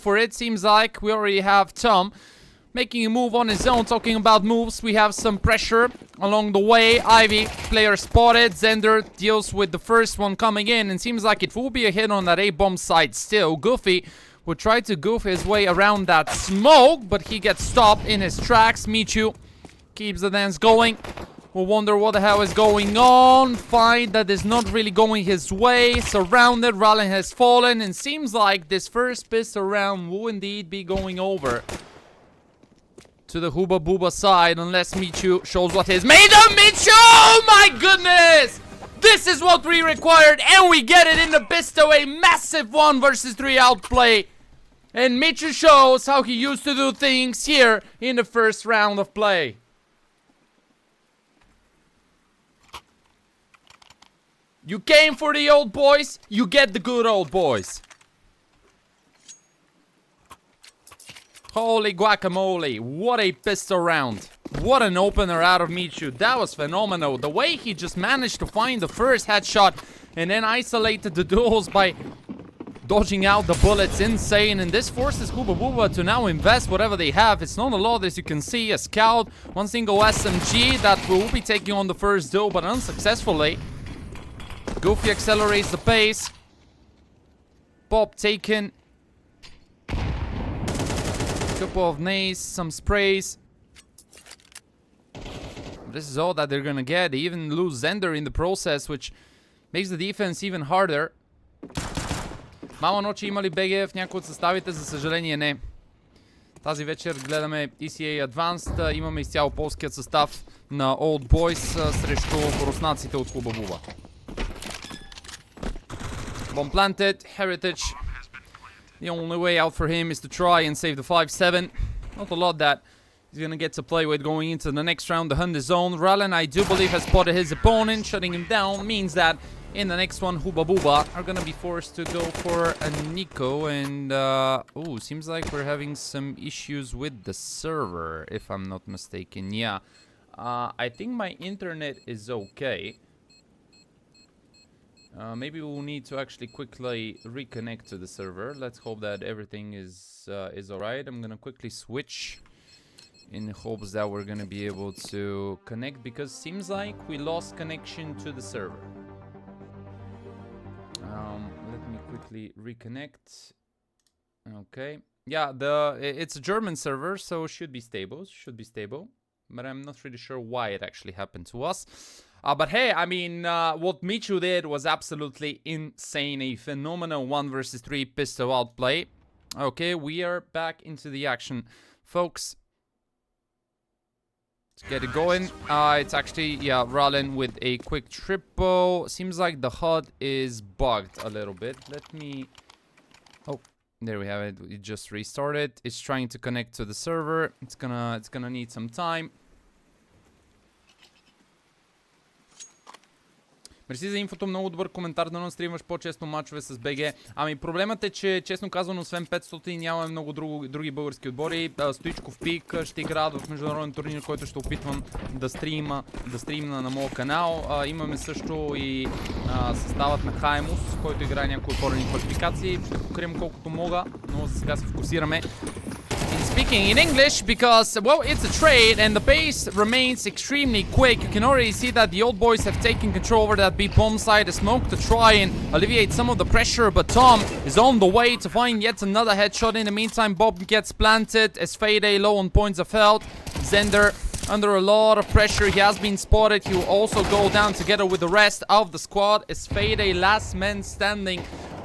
for it. Seems like we already have Tom making a move on his own. Talking about moves, we have some pressure along the way. Ivy, player spotted. Zender deals with the first one coming in, and seems like it will be a hit on that A-bomb side still. Goofy would try to goof his way around that smoke, but he gets stopped in his tracks. Michu keeps the dance going. We'll wonder what the hell is going on. Fight that is not really going his way. Surrounded, Rallen has fallen, and seems like this first pistol round will indeed be going over to the HubaBuba side, unless Michu shows what is made of. Michu! Oh my goodness! This is what we required, and we get it in the pistol. A massive 1 versus 3 outplay. And Michu shows how he used to do things here in the first round of play. You came for the old boys, you get the good old boys. Holy guacamole, what a pistol round. What an opener out of Michu. That was phenomenal. The way he just managed to find the first headshot and then isolated the duels by dodging out the bullets. Insane. And this forces HubaBuba to now invest whatever they have. It's not a lot, as you can see. A scout, one single SMG that will be taking on the first duel, but unsuccessfully. Goofy accelerates the pace. Bob taken. Couple of nades, some sprays. This is all that they're gonna get. They even lose Zender in the process, which makes the defense even harder. Мала ночи има ли БГ в някои от съставите? За съжаление не. Тази вечер гледаме ESEA Advanced. Имаме изцяло полският състав на OLDBOYS срещу руснаците от HubaBuba. Bomb planted, Heritage. The only way out for him is to try and save the 5-7. Not a lot that he's gonna get to play with going into the next round. The hunt is on. Rallen, I do believe, has spotted his opponent. Shutting him down means that in the next one, HubaBuba are gonna be forced to go for a Nico. And, ooh, seems like we're having some issues with the server, if I'm not mistaken. Yeah. I think my internet is okay. Maybe we'll need to actually quickly reconnect to the server. Let's hope that everything is alright. I'm gonna quickly switch in hopes that we're gonna be able to connect, because seems like we lost connection to the server. Let me quickly reconnect. Okay. Yeah, it's a German server, so should be stable. Should be stable. But I'm not really sure why it actually happened to us. But hey, I mean, what Michu did was absolutely insane. A phenomenal 1 versus 3 pistol outplay. Okay, we are back into the action, folks. Let's get it going. It's actually, yeah, Rallen with a quick triple. Seems like the HUD is bugged a little bit. Let me... Oh, there we have it. It just restarted. It's trying to connect to the server. It's gonna need some time. Мерси за инфото, много добър коментар, да стримаш по-често мачове с БГ. Ами проблемът е, че честно казвам, освен 500 нямаме много други български отбори. Стоичков пик ще играят в международен турнир, който ще опитвам да стримна на моя канал. Имаме също и съставът на Хаймус, който играе някои отворени квалификации. Ще покрием колкото мога, но за сега се фокусираме. Speaking in English, because, well, it's a trade and the pace remains extremely quick. You can already see that the old boys have taken control over that B-bomb side. A smoke to try and alleviate some of the pressure, but Tom is on the way to find yet another headshot. In the meantime, Bob gets planted as Fade low on points of health. Zender under a lot of pressure. He has been spotted. He will also go down together with the rest of the squad as Fade, last man standing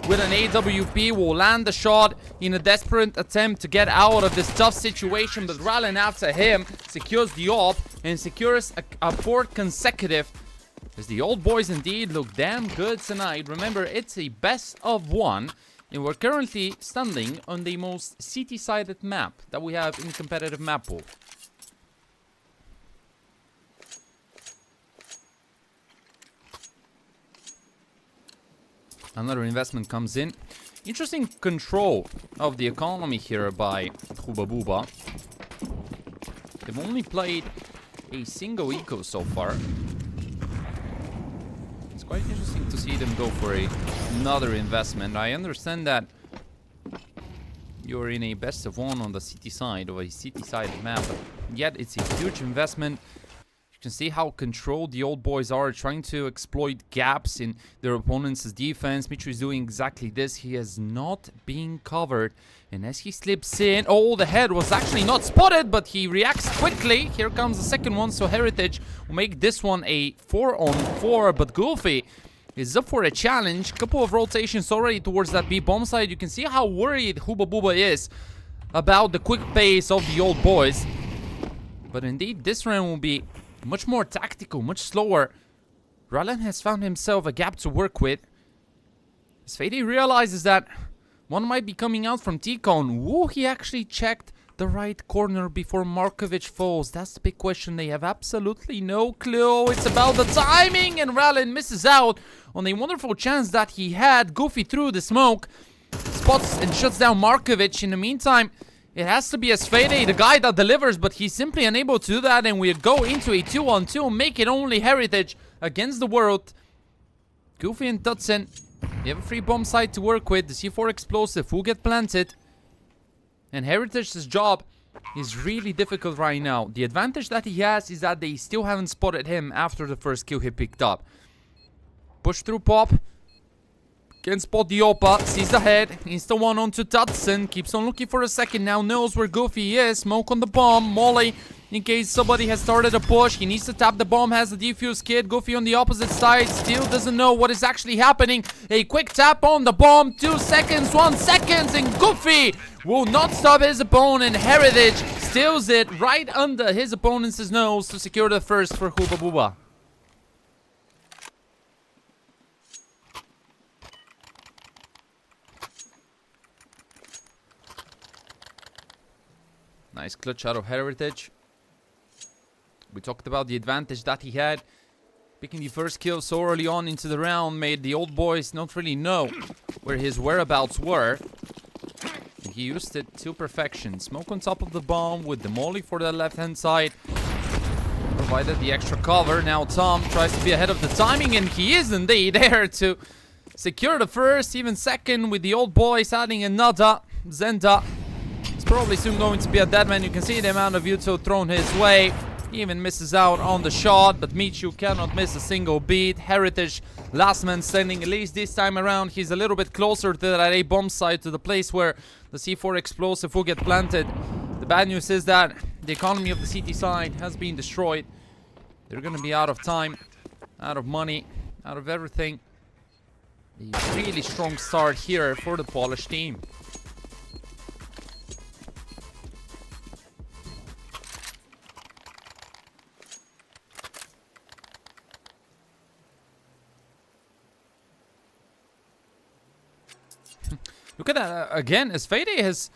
with an AWP, will land the shot in a desperate attempt to get out of this tough situation, but Rallen after him secures the AWP and secures a fourth consecutive, as the old boys indeed look damn good tonight. Remember, it's a best of 1, and we're currently standing on the most city-sided map that we have in the competitive map pool. Another investment comes in. Interesting control of the economy here by HubaBuba. They've only played a single eco so far. It's quite interesting to see them go for another investment. I understand that you're in a best of one on the city side, of a city side map. Yet it's a huge investment. You can see how controlled the old boys are, trying to exploit gaps in their opponent's defense. Michu is doing exactly this. He has not been covered. And as he slips in, oh, the head was actually not spotted, but he reacts quickly. Here comes the second one, so Heritage will make this one a 4-on-4, but Goofy is up for a challenge. Couple of rotations already towards that B bomb side. You can see how worried HubaBuba is about the quick pace of the old boys. But indeed, this round will be much more tactical, much slower. Rallen has found himself a gap to work with. As Fede realizes that one might be coming out from T-Con. Will he actually checked the right corner before Markovic falls? That's the big question. They have absolutely no clue. It's about the timing, and Rallen misses out on a wonderful chance that he had. Goofy through the smoke, spots and shuts down Markovic. In the meantime, it has to be Asfede, the guy that delivers, but he's simply unable to do that, and we go into a 2-on-2, make it only Heritage against the world. Goofy and Tutson, they have a free bomb site to work with. The C4 explosive will get planted. And Heritage's job is really difficult right now. The advantage that he has is that they still haven't spotted him after the first kill he picked up. Push through pop. Can spot the Opa, sees the head, insta one onto Tutson, keeps on looking for a second now, knows where Goofy is, smoke on the bomb, Molly, in case somebody has started a push, he needs to tap the bomb, has the defuse kit, Goofy on the opposite side, still doesn't know what is actually happening, a quick tap on the bomb, 2 seconds, 1 second, and Goofy will not stop his opponent. Heritage steals it right under his opponent's nose to secure the first for HubaBuba. Nice clutch out of Heritage. We talked about the advantage that he had. Picking the first kill so early on into the round made the old boys not really know where his whereabouts were. And he used it to perfection. Smoke on top of the bomb with the molly for the left-hand side. Provided the extra cover. Now Tom tries to be ahead of the timing, and he is indeed there to secure the first, even second, with the old boys adding another. Zenda is probably soon going to be a dead man. You can see the amount of util thrown his way. He even misses out on the shot, but Michu cannot miss a single beat. Heritage, last man standing. At least this time around, he's a little bit closer to that A bomb site, to the place where the C4 explosive will get planted. The bad news is that the economy of the CT side has been destroyed. They're going to be out of time, out of money, out of everything. A really strong start here for the Polish team. Look at that again. Asfede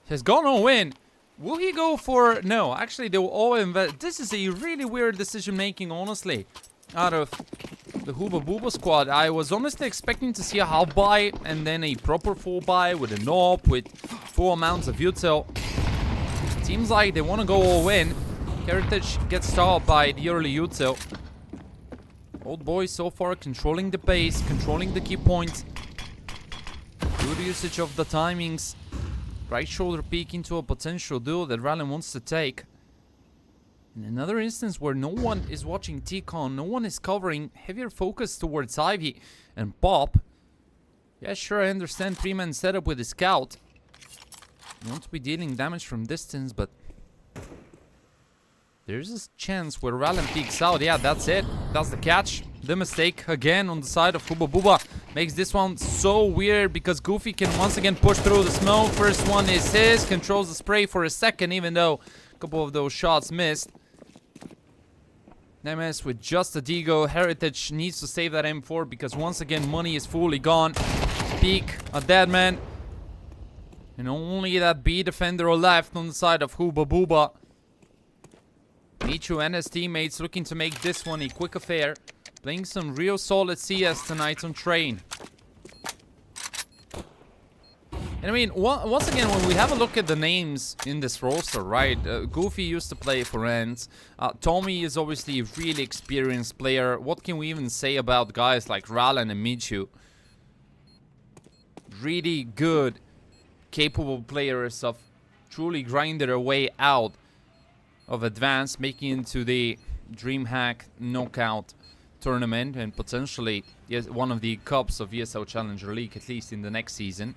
has gone all in. Will he go for... No, actually they will all invest. This is a really weird decision making, honestly, out of the HubaBuba squad. I was honestly expecting to see a half buy and then a proper full buy with a knob with full amounts of util. Seems like they want to go all in. Heritage gets stalled by the early util. Old boys so far controlling the pace, controlling the key points. Good usage of the timings. Right shoulder peek into a potential duel that Rallen wants to take. In another instance where no one is watching T-Con, no one is covering, heavier focus towards Ivy and Pop. Yeah, sure, I understand 3-man setup with the scout. You want to be dealing damage from distance, but there's a chance where Rallen peeks out. Yeah, that's it. That's the catch. The mistake again on the side of HubaBuba makes this one so weird because Goofy can once again push through the smoke. First one is his. Controls the spray for a second, even though a couple of those shots missed. Nemes with just a Digo. Heritage needs to save that M4 because once again money is fully gone. Peek, a dead man. And only that B defender left on the side of HubaBuba. Michu and his teammates looking to make this one a quick affair. Playing some real solid CS tonight on Train. And I mean, once again, when we have a look at the names in this roster, right? Goofy used to play for Ents. Tommy is obviously a really experienced player. What can we even say about guys like Rallen and Michu? Really good capable players of truly grinding their way out of advance, making into the DreamHack knockout tournament and potentially one of the cups of ESL Challenger League, at least in the next season.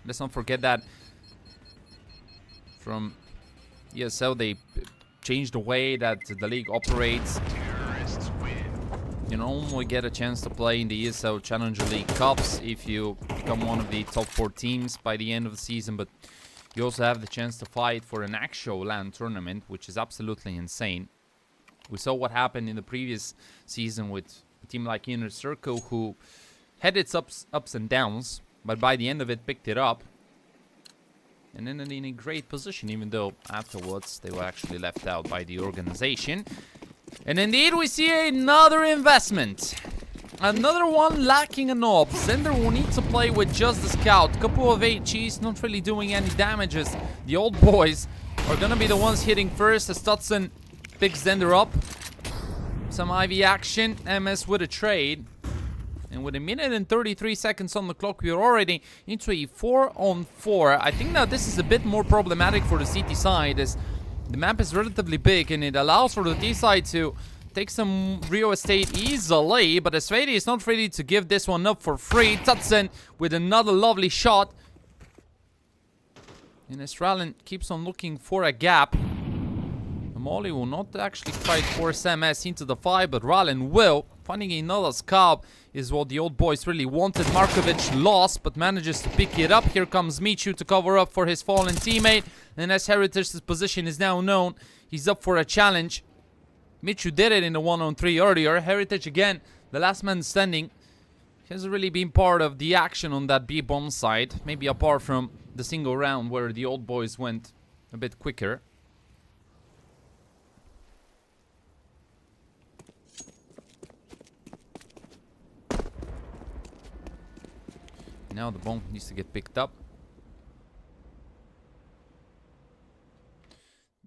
Let's not forget that from ESL they changed the way that the league operates. You normally get a chance to play in the ESL Challenger League Cups if you become one of the top 4 teams by the end of the season, but you also have the chance to fight for an actual LAN tournament, which is absolutely insane. We saw what happened in the previous season with a team like Inner Circle, who had its ups and downs, but by the end of it picked it up and ended in a great position, even though afterwards they were actually left out by the organization. And indeed, we see another investment. Another one lacking an op. Zender will need to play with just the scout. Couple of HEs, not really doing any damages. The old boys are gonna be the ones hitting first as Tutson picks Zender up. Some IV action. MS with a trade. And with 1 minute and 33 seconds on the clock, we are already into a 4-on-4. I think that this is a bit more problematic for the CT side, as the map is relatively big and it allows for the D side to take some real estate easily, but s55 is not ready to give this one up for free. Tutson with another lovely shot. And Estralin keeps on looking for a gap. Molly will not actually try to force MS into the fight, but Ralen will. Finding another scalp is what the old boys really wanted. Markovic lost, but manages to pick it up. Here comes Michu to cover up for his fallen teammate. And as Heritage's position is now known, he's up for a challenge. Michu did it in the 1-on-3 earlier. Heritage again, the last man standing. He hasn't really been part of the action on that B bomb side. Maybe apart from the single round where the old boys went a bit quicker. Now the bomb needs to get picked up.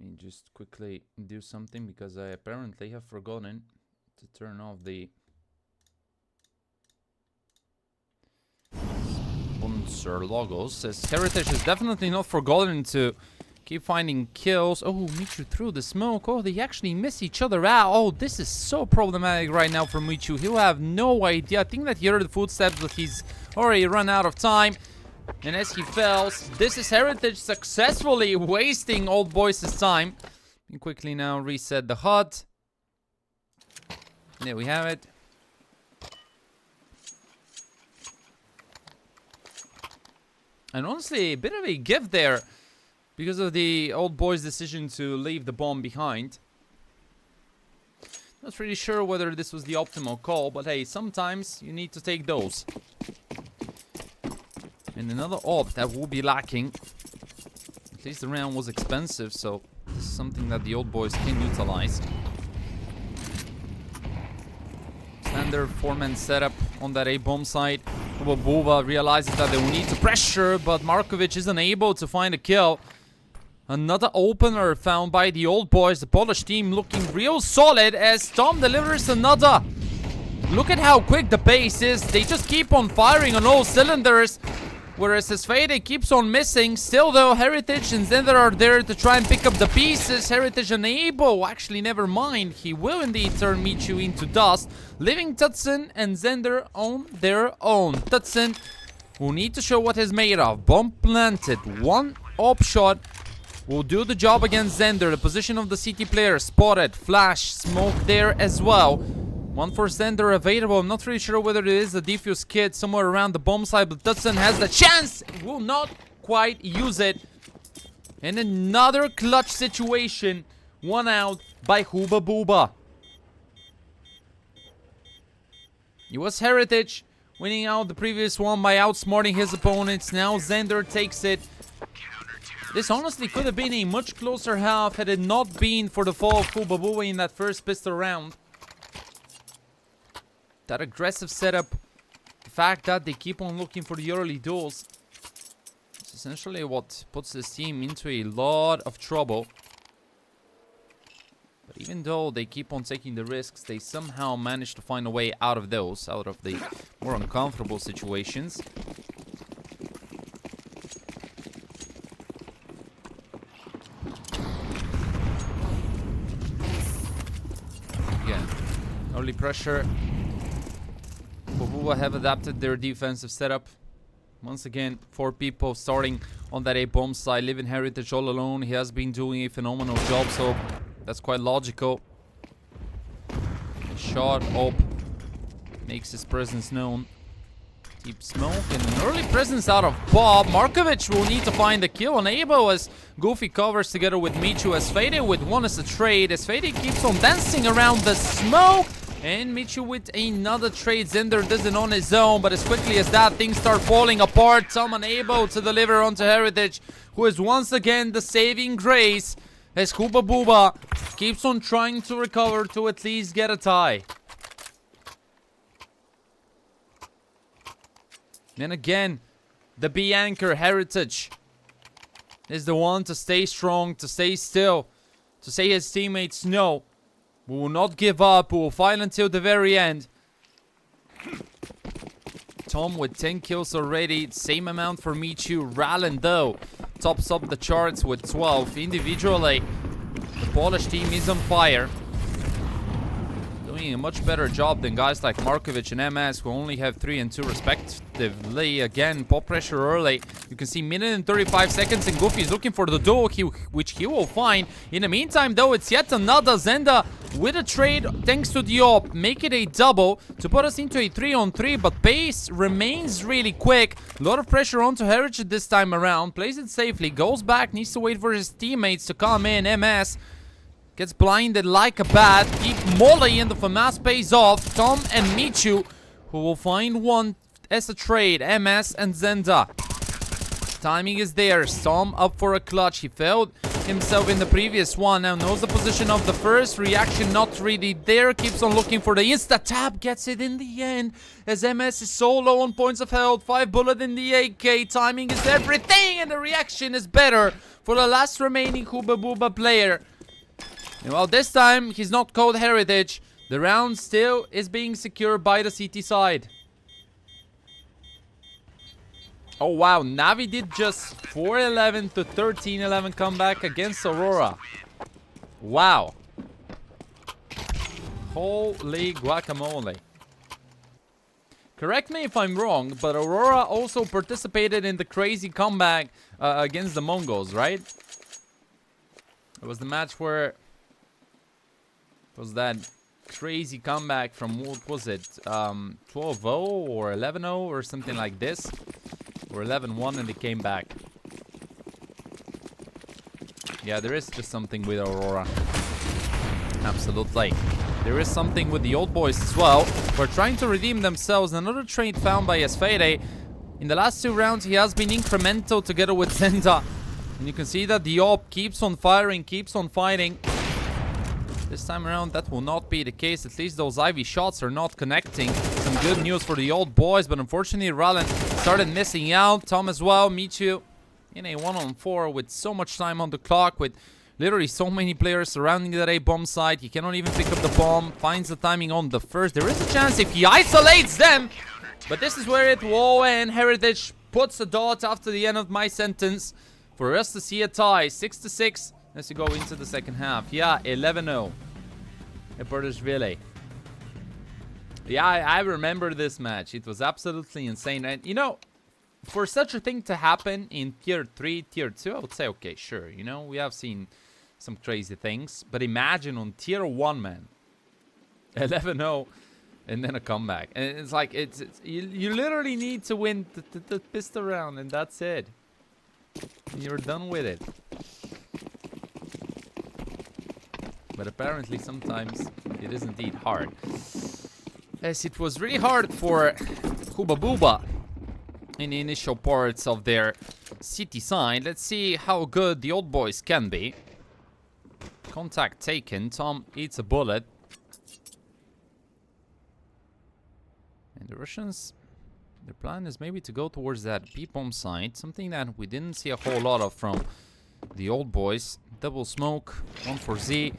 Let me just quickly do something because I apparently have forgotten to turn off the sponsor logos. As Heritage has definitely not forgotten to keep finding kills. Oh, Michu through the smoke. Oh, they actually miss each other out. Oh, this is so problematic right now for Michu. He'll have no idea. I think that he heard the footsteps, but he's already run out of time. And as he fails, this is Heritage successfully wasting Old Boys' time. And quickly now reset the HUD. There we have it. And honestly, a bit of a gift there because of the Old Boys' decision to leave the bomb behind. Not really sure whether this was the optimal call, but hey, sometimes you need to take those. And another op that will be lacking. At least the round was expensive, so this is something that the Old Boys can utilize. Standard 4-man setup on that A-bomb side. HubaBuba realizes that they will need to pressure, but Markovic isn't able to find a kill. Another opener found by the Old Boys. The Polish team looking real solid as Tom delivers another. Look at how quick the pace is. They just keep on firing on all cylinders. Whereas s55 keeps on missing. Still though, Heritage and Zender are there to try and pick up the pieces. Heritage unable. Actually, never mind. He will indeed turn Michu into dust, leaving Tutson and Zender on their own. Tutson will need to show what he's made of. Bomb planted. One op shot will do the job against Zender. The position of the CT player spotted. Flash. Smoke there as well. One for Zender available. I'm not really sure whether it is a defuse kit somewhere around the bomb side, but Tutson has the chance. Will not quite use it. And another clutch situation. One out by HubaBuba. It was Heritage winning out the previous one by outsmarting his opponents. Now Zender takes it. This honestly could have been a much closer half had it not been for the fall of HubaBuba in that first pistol round. That aggressive setup, the fact that they keep on looking for the early duels, is essentially what puts this team into a lot of trouble. But even though they keep on taking the risks, they somehow manage to find a way out of those, out of the more uncomfortable situations. Early pressure. HubaBuba have adapted their defensive setup. Once again, 4 people starting on that A-bomb side. Living Heritage all alone. He has been doing a phenomenal job, so that's quite logical. Shot up. Makes his presence known. Deep smoke and an early presence out of Bob. Markovic will need to find the kill on Abo as Goofy covers together with Michu as Fede with one as a trade. As Fede keeps on dancing around the smoke. And Michu with another trade. Zender does it on his own, but as quickly as that, things start falling apart. Tom unable to deliver onto Heritage, who is once again the saving grace as HubaBuba keeps on trying to recover to at least get a tie. Then again, the B anchor Heritage is the one to stay strong, to stay still, to say his teammates no. We will not give up. We will fight until the very end. Tom with 10 kills already. Same amount for Michu. Rallen, though, tops up the charts with 12. Individually, the Polish team is on fire. Doing a much better job than guys like Markovic and MS, who only have 3 and 2 respectively. Again, pop pressure early. You can see minute and 35 seconds, and Goofy is looking for the duo, which he will find. In the meantime, though, it's yet another Zenda with a trade thanks to the op. Make it a double to put us into a 3-on-3, but pace remains really quick. A lot of pressure onto Heritage this time around. Plays it safely, goes back, needs to wait for his teammates to come in. MS gets blinded like a bat. Deep Molly in the FAMAS pays off. Tom and Michu, who will find one as a trade. MS and Zenda. Timing is there. Tom up for a clutch. He failed himself in the previous one. Now knows the position of the first. Reaction not really there. Keeps on looking for the insta-tap. Gets it in the end. As MS is so low on points of health. 5 bullet in the AK. Timing is everything. And the reaction is better for the last remaining HubaBuba player. Well, this time, he's not called Heritage. The round still is being secured by the CT side. Oh, wow. Navi did just 4-11 to 13-11 comeback against Aurora. Wow. Holy guacamole. Correct me if I'm wrong, but Aurora also participated in the crazy comeback against the Mongols, right? It was the match where... It was that crazy comeback from, what was it, 12-0 or 11-0 or something like this. Or 11-1 and they came back. Yeah, there is just something with Aurora. Absolutely. There is something with the old boys as well. Who are trying to redeem themselves. Another trade found by Esfede. In the last 2 rounds, he has been incremental together with Zenda. And you can see that the op keeps on firing, keeps on fighting. This time around, that will not be the case. At least those Ivy shots are not connecting. Some good news for the old boys, but unfortunately, Rallen started missing out. Tom as well. Michu in a 1-on-4 with so much time on the clock, with literally so many players surrounding that A-bomb site. He cannot even pick up the bomb. Finds the timing on the first. There is a chance if he isolates them. But this is where it will end. Heritage puts a dot after the end of my sentence for us to see a tie. 6-6. As you go into the second half. Yeah, 11-0. Epardashvili. Yeah, I remember this match. It was absolutely insane. And, you know, for such a thing to happen in Tier 3, Tier 2, I would say, okay, sure. You know, we have seen some crazy things. But imagine on Tier 1, man. 11-0 and then a comeback. And it's like, you literally need to win the pistol round and that's it. And you're done with it. But apparently sometimes it is indeed hard. As it was really hard for HubaBuba in the initial parts of their city side. Let's see how good the old boys can be. Contact taken. Tom eats a bullet. And the Russians, their plan is maybe to go towards that B-bomb side. Something that we didn't see a whole lot of from the old boys. Double smoke. One for Z.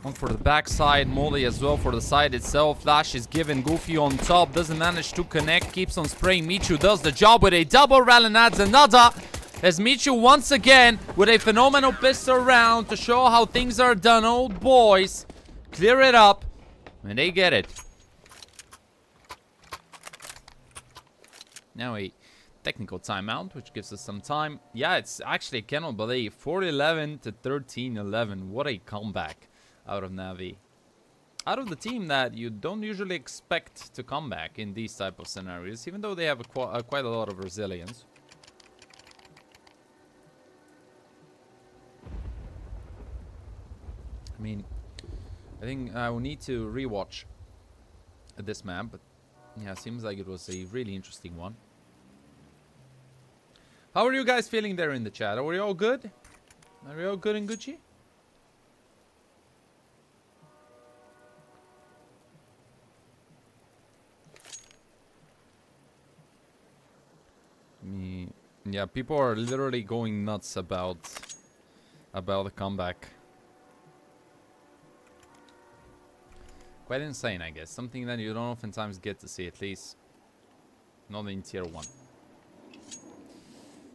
One for the backside, Molly as well for the side itself. Flash is given, Goofy on top, doesn't manage to connect, keeps on spraying. Michu does the job with a double. Rallen adds another. As Michu once again with a phenomenal pistol round to show how things are done. Old boys clear it up. And they get it. Now a technical timeout, which gives us some time. Yeah, it's actually, I cannot believe, 4-11 to 13-11. What a comeback out of Navi. Out of the team that you don't usually expect to come back in these type of scenarios, even though they have quite a lot of resilience. I mean, I think I will need to rewatch this map, but yeah, seems like it was a really interesting one. How are you guys feeling there in the chat? Are we all good? Are we all good and Gucci? Yeah, people are literally going nuts about the comeback. Quite insane, I guess. Something that you don't oftentimes get to see, at least not in tier 1.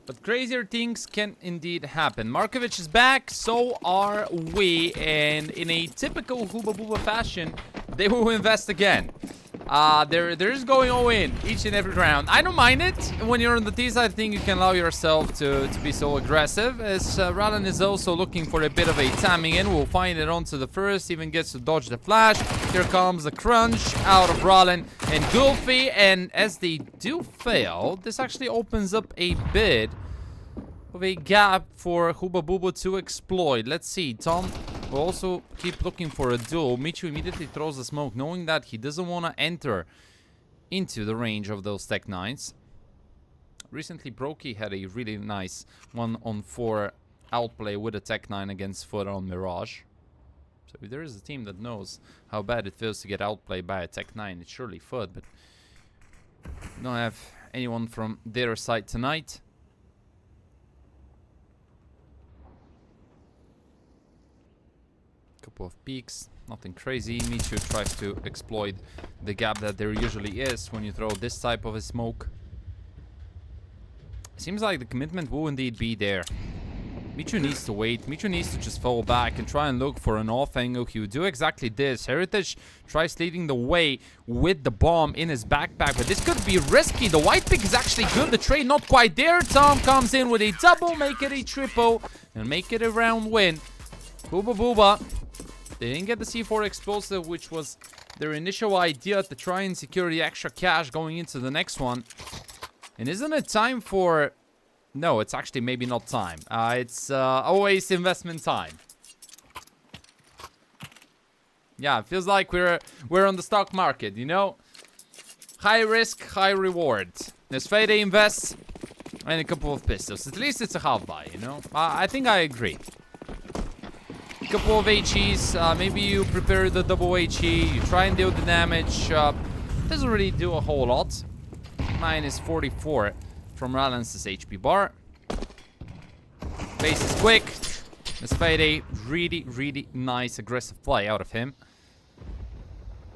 But crazier things can indeed happen. Markovic is back, so are we, and in a typical HubaBuba fashion, they will invest again. They're just going all in each and every round. I don't mind it. When you're on the T side, I think you can allow yourself to be so aggressive. As Ralan is also looking for a bit of a timing in. We'll find it onto the first. Even gets to dodge the flash. Here comes the crunch out of Ralan and Goofy. And as they do fail, this actually opens up a bit of a gap for HubaBuba to exploit. Let's see. Tom will also keep looking for a duel. Michu immediately throws the smoke, knowing that he doesn't want to enter into the range of those Tech 9s. Recently, Brokey had a really nice 1-on-4 outplay with a Tech 9 against Foot on Mirage. So if there is a team that knows how bad it feels to get outplayed by a Tech 9, it's surely Foot, but we don't have anyone from their side tonight. Couple of peaks, nothing crazy. Michu tries to exploit the gap that there usually is when you throw this type of a smoke. Seems like the commitment will indeed be there. Michu needs to wait. Michu needs to just fall back and try and look for an off angle. He would do exactly this. Heritage tries leading the way with the bomb in his backpack, but this could be risky. The white pick is actually good. The trade not quite there. Tom comes in with a double, make it a triple, and make it a round win. HubaBuba. They didn't get the C4 explosive, which was their initial idea to try and secure the extra cash going into the next one. And isn't it time for... No, it's actually maybe not time. It's always investment time. Yeah, it feels like we're on the stock market, you know? High risk, high reward. There's Fade invests and a couple of pistols. At least it's a half buy, you know? I think I agree. Couple of HEs, maybe you prepare the double HE, you try and deal the damage. Doesn't really do a whole lot. Minus 44 from Ralan's HP bar. Base is quick. Let's fight a really nice aggressive play out of him.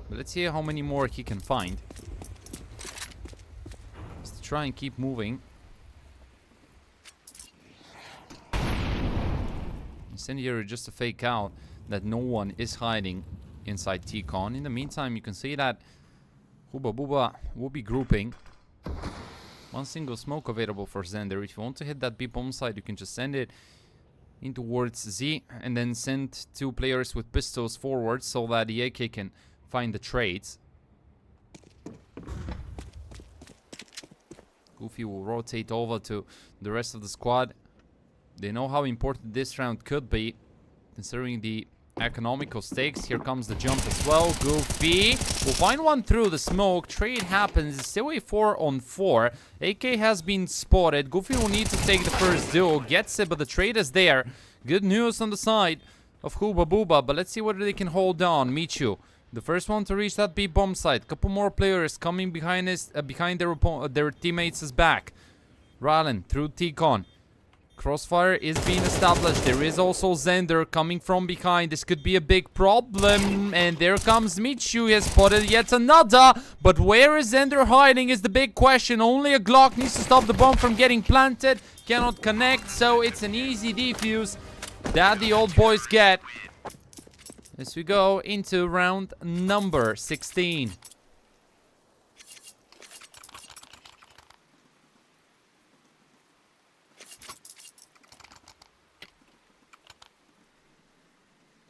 But let's see how many more he can find. Let's try and keep moving. Incendiary just to fake out that no one is hiding inside T-Con. In the meantime, you can see that HubaBuba will be grouping. One single smoke available for Zender. If you want to hit that B bomb side, you can just send it in towards Z and then send 2 players with pistols forward so that the AK can find the trades. Goofy will rotate over to the rest of the squad. They know how important this round could be, considering the economical stakes. Here comes the jump as well. Goofy will find one through the smoke. Trade happens. It's still a 4-on-4. AK has been spotted. Goofy will need to take the first duel. Gets it, but the trade is there. Good news on the side of HubaBuba, but let's see whether they can hold on. Michu, the first one to reach that B bomb site. Couple more players coming behind their teammates' back. Ralan through T-Con. Crossfire is being established. There is also Zender coming from behind. This could be a big problem. And there comes Michu. He has spotted yet another. But where is Zender hiding is the big question. Only a Glock needs to stop the bomb from getting planted. Cannot connect. So it's an easy defuse that the old boys get. As we go into round number 16.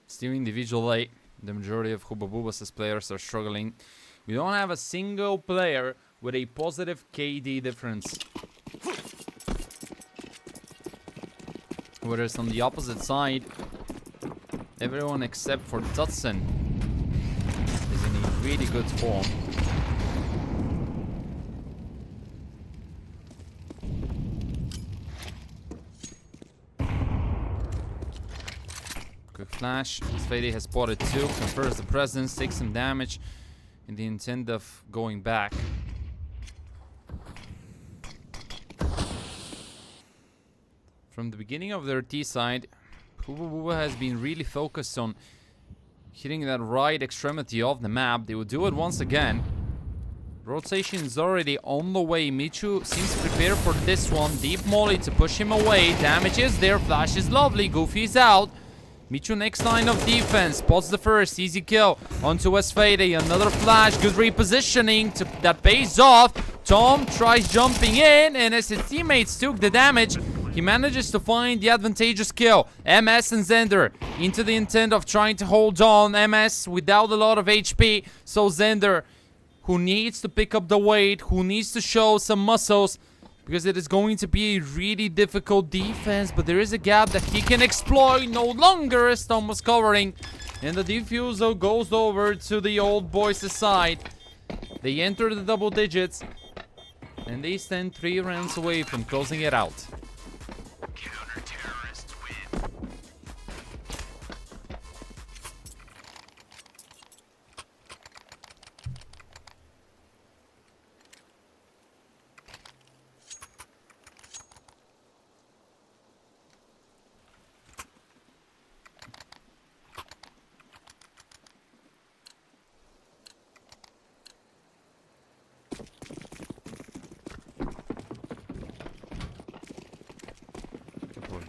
Still individually, the majority of HubaBuba's players are struggling. We don't have a single player with a positive KD difference. Whereas on the opposite side, everyone except for Tutson is in a really good form. Quick flash. Svady has spotted 2, confers the presence, takes some damage in the intent of going back. From the beginning of their T side, HubaBuba has been really focused on hitting that right extremity of the map. They will do it once again. Rotation is already on the way. Michu seems prepared for this one. Deep molly to push him away. Damage is there. Flash is lovely. Goofy is out. Michu next line of defense. Spots the first. Easy kill. Onto s55. Another flash. Good repositioning. That pays off. Tom tries jumping in, and as his teammates took the damage, he manages to find the advantageous kill. MS and Zender into the intent of trying to hold on. MS without a lot of HP. So Zender, who needs to pick up the weight, who needs to show some muscles, because it is going to be a really difficult defense. But there is a gap that he can exploit. No longer as Tom was covering. And the defusal goes over to the old boys' side. They enter the double digits. And they stand 3 rounds away from closing it out.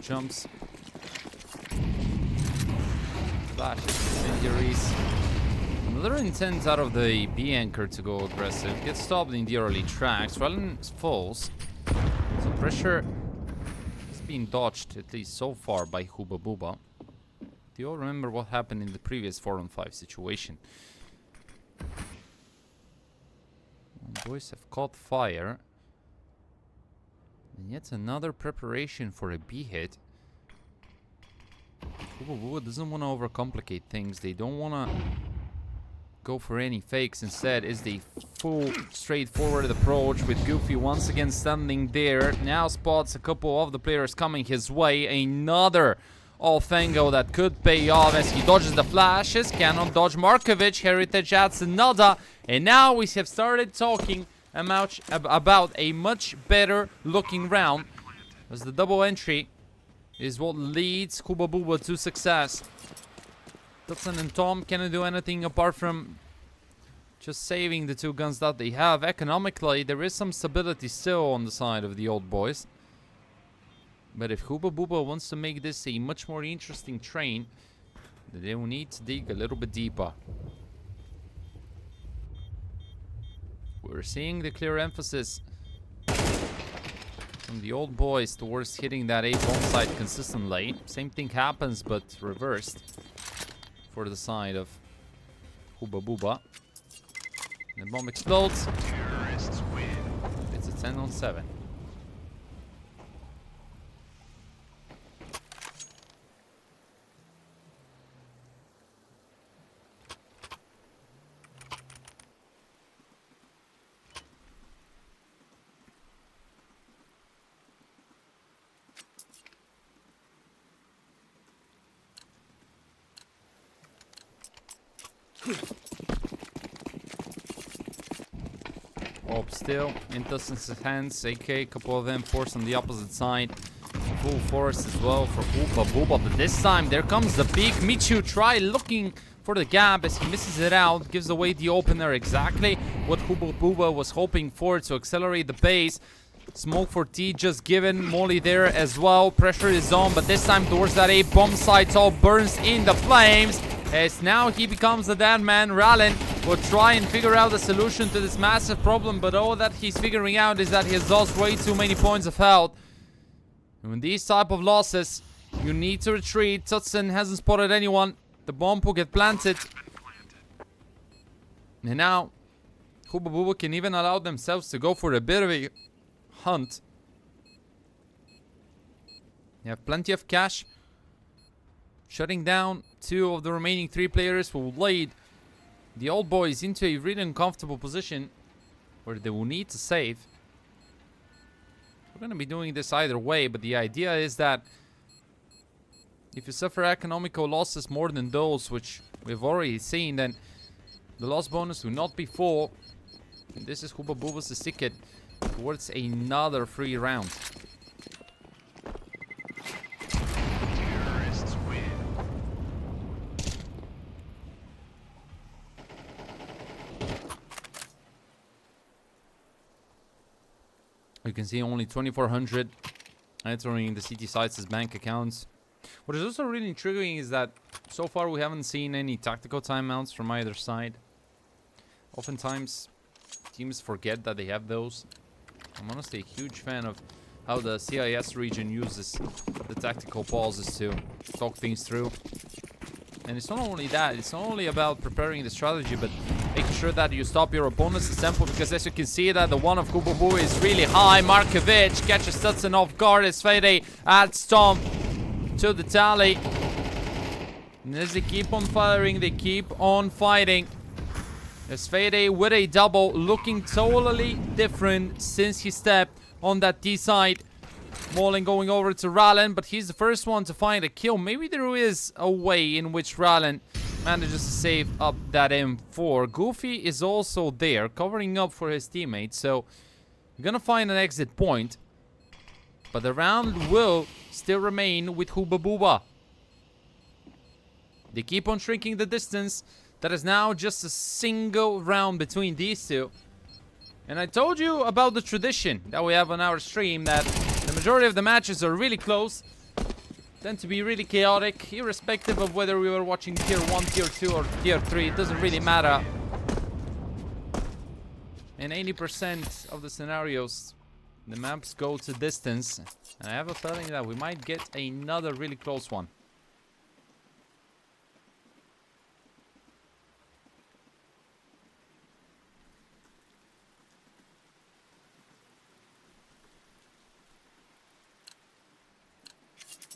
Jumps. Flashes, injuries. Another intent out of the B anchor to go aggressive. Gets stopped in the early tracks. Rallen falls. So pressure has been dodged, at least so far, by HubaBuba. Do you all remember what happened in the previous 4-on-5 situation? Boys have caught fire. And yet another preparation for a B hit. HubaBuba doesn't want to overcomplicate things. They don't want to go for any fakes. Instead, is the full straightforward approach with Goofy once again standing there. Now spots a couple of the players coming his way. Another Alfango that could pay off as he dodges the flashes. Cannot dodge Markovic. Heritage adds another. And now we have started talking about a much better looking round, as the double entry is what leads HubaBuba to success. Tutson and Tom cannot do anything apart from just saving the 2 guns that they have. Economically, there is some stability still on the side of the old boys. But if HubaBuba wants to make this a much more interesting train, they will need to dig a little bit deeper. We're seeing the clear emphasis from the old boys towards hitting that A bomb site consistently. Same thing happens, but reversed for the side of HubaBuba. The bomb explodes. It's a 10-on-7. Op still in Tusson's hands. AK, a couple of them forced on the opposite side. Full force as well for HubaBuba, but this time there comes the peak. Michu try looking for the gap as he misses it out. Gives away the opener, exactly what HubaBuba was hoping for to accelerate the pace. Smoke for T just given. Molly there as well. Pressure is on, but this time towards that A bomb site. All burns in the flames as now he becomes the dead man. Rallen will try and figure out a solution to this massive problem, but all that he's figuring out is that he has lost way too many points of health. And when these type of losses, you need to retreat. Tutson hasn't spotted anyone. The bomb will get planted. And now, HubaBuba can even allow themselves to go for a bit of a hunt. They have plenty of cash. Shutting down 2 of the remaining 3 players will lead the old boys into a really uncomfortable position where they will need to save. We're going to be doing this either way, but the idea is that if you suffer economical losses more than those which we've already seen, then the loss bonus will not be full. And this is HubaBuba's ticket towards another free round. You can see only 2,400 entering the CT sites as bank accounts. What is also really intriguing is that so far we haven't seen any tactical timeouts from either side. Oftentimes, teams forget that they have those. I'm honestly a huge fan of how the CIS region uses the tactical pauses to talk things through. And it's not only that, it's not only about preparing the strategy, but making sure that you stop your opponent's tempo, because as you can see that the one of HubaBuba is really high. Markovic catches Tutson off guard as Fede adds Tom to the tally. And as they keep on firing, they keep on fighting. As Fede with a double, looking totally different since he stepped on that D side. Molin going over to Rallen, but he's the first one to find a kill. Maybe there is a way in which Rallen manages to save up that M4. Goofy is also there, covering up for his teammates. So, we're gonna find an exit point. But the round will still remain with HubaBuba. They keep on shrinking the distance. That is now just a single round between these two. And I told you about the tradition that we have on our stream, that the majority of the matches are really close, tend to be really chaotic, irrespective of whether we were watching tier 1, tier 2 or tier 3, it doesn't really matter. In 80% of the scenarios, the maps go to distance, and I have a feeling that we might get another really close one.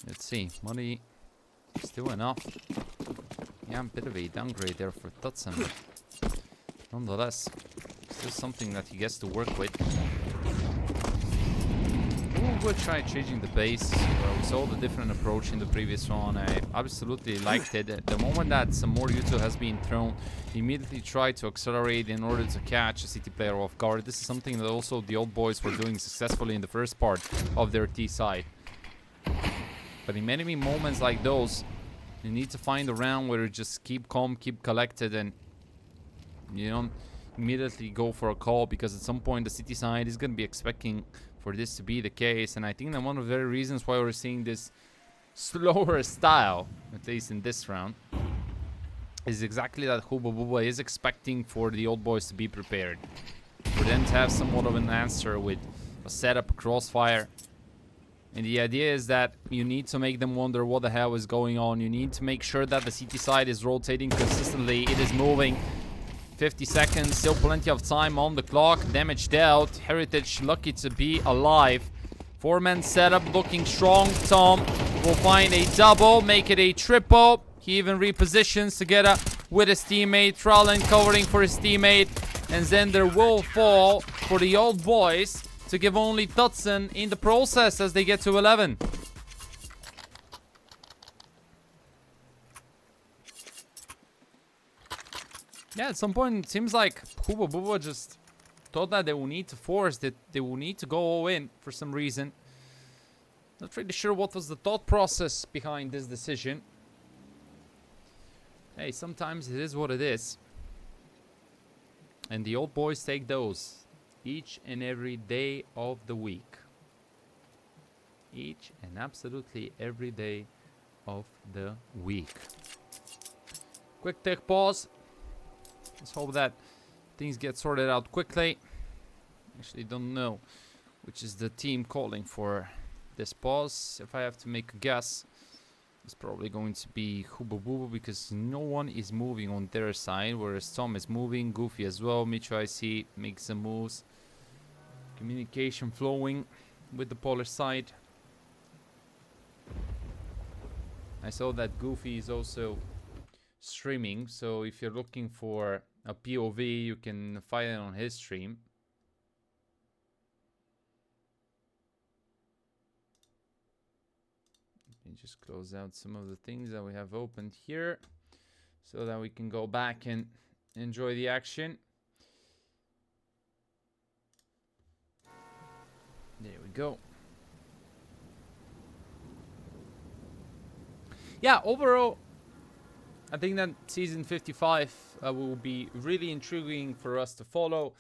Let's see, money still enough. Yeah, a bit of a downgrade there for Tutson, but nonetheless, still something that he gets to work with. We'll try changing the base. We saw the different approach in the previous one. I absolutely liked it. The moment that some more util has been thrown, immediately try to accelerate in order to catch a city player off guard. This is something that also the old boys were doing successfully in the first part of their T side. But in many moments like those, you need to find a round where you just keep calm, keep collected, and you don't immediately go for a call, because at some point the city side is going to be expecting for this to be the case. And I think that one of the very reasons why we're seeing this slower style, at least in this round, is exactly that HubaBuba is expecting for the old boys to be prepared. For them to have somewhat of an answer with a setup, a crossfire. And the idea is that you need to make them wonder what the hell is going on. You need to make sure that the CT side is rotating consistently. It is moving. 50 seconds, still plenty of time on the clock. Damage dealt. Heritage lucky to be alive. 4-man setup looking strong. Tom will find a double, make it a triple. He even repositions together with his teammate. Rallen covering for his teammate. And Zender will fall for the old boys to give only Tutson in the process as they get to 11. Yeah, at some point it seems like HubaBuba just thought that they will need to force, that they will need to go all in for some reason. Not really sure what was the thought process behind this decision. Hey, sometimes it is what it is. And the old boys take those each and every day of the week. Each and absolutely every day of the week. Quick tech pause. Let's hope that things get sorted out quickly. Actually, don't know which is the team calling for this pause. If I have to make a guess, it's probably going to be HubaBuba because no one is moving on their side, whereas Tom is moving, Goofy as well. Micho, I see, makes some moves. Communication flowing with the Polish side. I saw that Goofy is also streaming, so if you're looking for a POV, you can find it on his stream. Let me just close out some of the things that we have opened here so that we can go back and enjoy the action. There we go. Yeah, overall, I think that season 55 will be really intriguing for us to follow.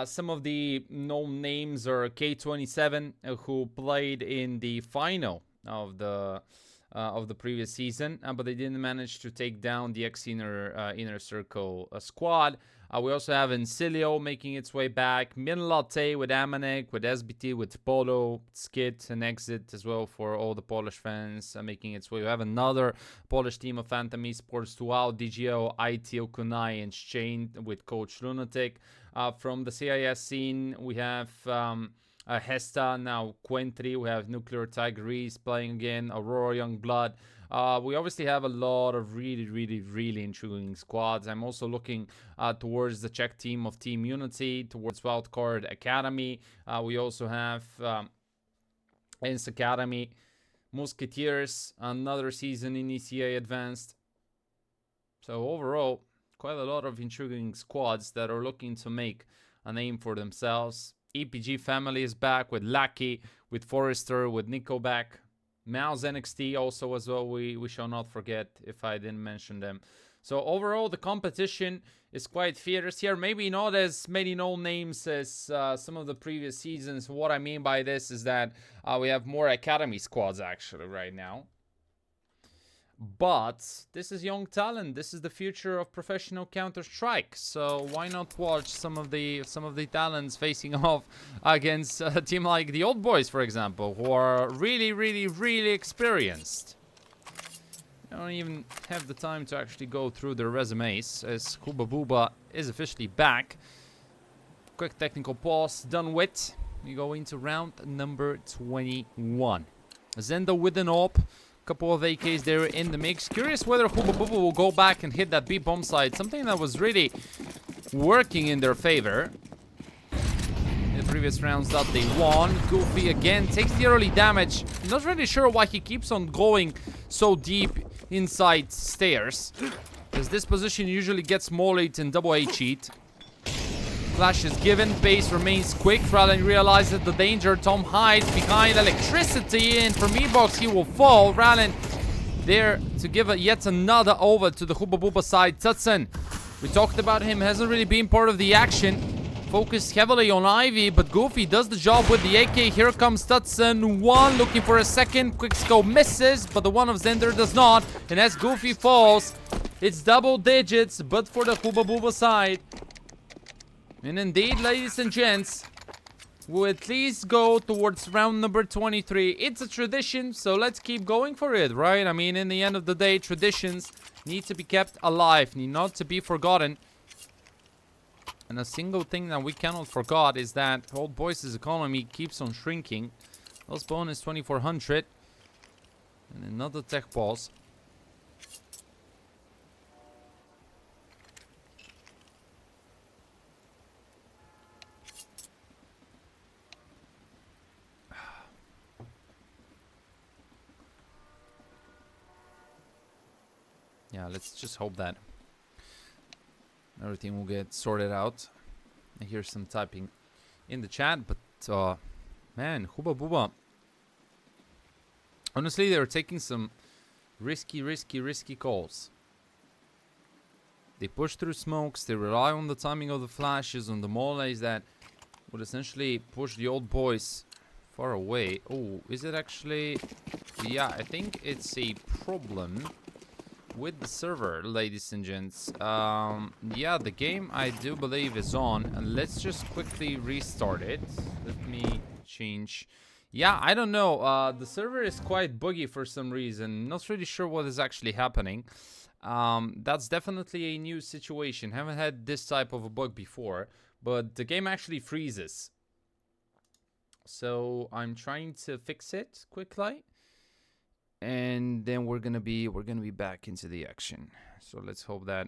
Some of the known names are K27, who played in the final of the previous season, but they didn't manage to take down the inner circle squad. We also have Encilio making its way back, Minlatte with Amanek, with SBT, with Polo, Skit, and Exit as well for all the Polish fans making its way. We have another Polish team of Phantom Esports throughout DGO, ITO, Kunai, and Shane with Coach Lunatic. From the CIS scene, we have Hesta, now Quentry, we have Nuclear Tigris playing again, Aurora Youngblood. We obviously have a lot of really intriguing squads. I'm also looking towards the Czech team of Team Unity, towards Wildcard Academy. We also have ENS Academy, Musketeers, another season in ESEA Advanced. So overall, quite a lot of intriguing squads that are looking to make a name for themselves. EPG family is back with Lucky, with Forrester, with Nico back. Mouse NXT also as well, we shall not forget if I didn't mention them. So overall, the competition is quite fierce here. Maybe not as many known names as some of the previous seasons. What I mean by this is that we have more academy squads actually right now. But this is young talent. This is the future of professional Counter-Strike. So why not watch some of the talents facing off against a team like the OLDBOYS, for example, who are really experienced. I don't even have the time to actually go through their resumes, as HubaBuba is officially back. Quick technical pause done with. We go into round number 21. Zendo with an AWP. Couple of AKs there in the mix. Curious whether HubaBuba will go back and hit that B bomb side. Something that was really working in their favor in the previous rounds that they won. Goofy again takes the early damage. Not really sure why he keeps on going so deep inside stairs, because this position usually gets mollied and double A cheat. Flash is given, base remains quick. Rallen realizes the danger. Tom hides behind electricity, and from E-Box he will fall. Rallen there to give yet another over to the HubaBuba side. Tutson, we talked about him, hasn't really been part of the action. Focused heavily on Ivy, but Goofy does the job with the AK. Here comes Tutson, one looking for a second. Quick scope misses, but the one of Zender does not. And as Goofy falls, it's double digits, but for the HubaBuba side. And indeed, ladies and gents, we'll at least go towards round number 23. It's a tradition, so let's keep going for it, right? I mean, in the end of the day, traditions need to be kept alive, need not to be forgotten. And a single thing that we cannot forget is that OLDBOYS' economy keeps on shrinking. Lost bonus 2400. And another tech pause. Yeah, let's just hope that everything will get sorted out. I hear some typing in the chat, but man, HubaBuba. Honestly, they're taking some risky calls. They push through smokes, they rely on the timing of the flashes, on the mollies that would essentially push the OLDBOYS far away. Oh, is it actually? Yeah, I think it's a problem. with the server, ladies and gents. Yeah, the game I do believe is on. And let's just quickly restart it. Let me change. Yeah, I don't know. The server is quite buggy for some reason. Not really sure what is actually happening. That's definitely a new situation. Haven't had this type of a bug before, but the game actually freezes. So I'm trying to fix it quickly, and then we're gonna be back into the action. So let's hope that,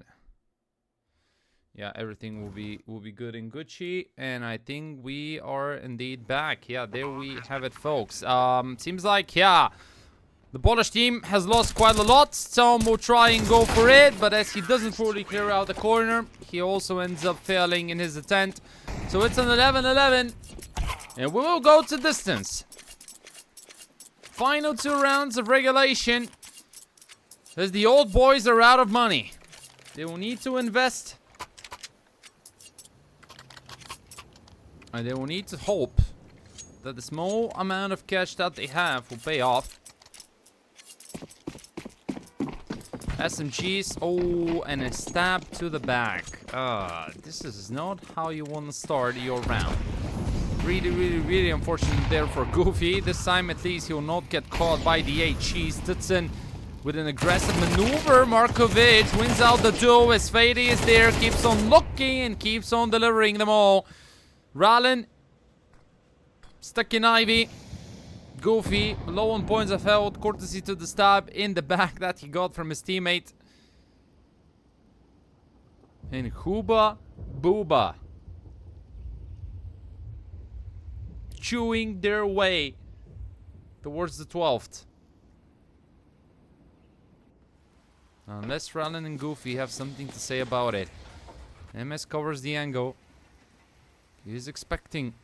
yeah, everything will be good and Gucci. And I think we are indeed back. Yeah, there we have it, folks. Seems like, yeah, the Polish team has lost quite a lot. Tom will try and go for it, but as he doesn't fully clear out the corner, he also ends up failing in his attempt. So it's an 11-11, and we will go to distance. Final 2 rounds of regulation, as the old boys are out of money. They will need to invest, and they will need to hope that the small amount of cash that they have will pay off. SMGs, oh, and a stab to the back. This is not how you want to start your round. Really unfortunate there for Goofy. This time at least he will not get caught by the HE. Stutson with an aggressive maneuver. Markovic wins out the duel as Fady is there, keeps on looking and keeps on delivering them all. Rallen stuck in Ivy. Goofy low on points of health, courtesy to the stab in the back that he got from his teammate. And HubaBuba chewing their way towards the 12th. Unless Rallen and Goofy have something to say about it. MS covers the angle. He is expecting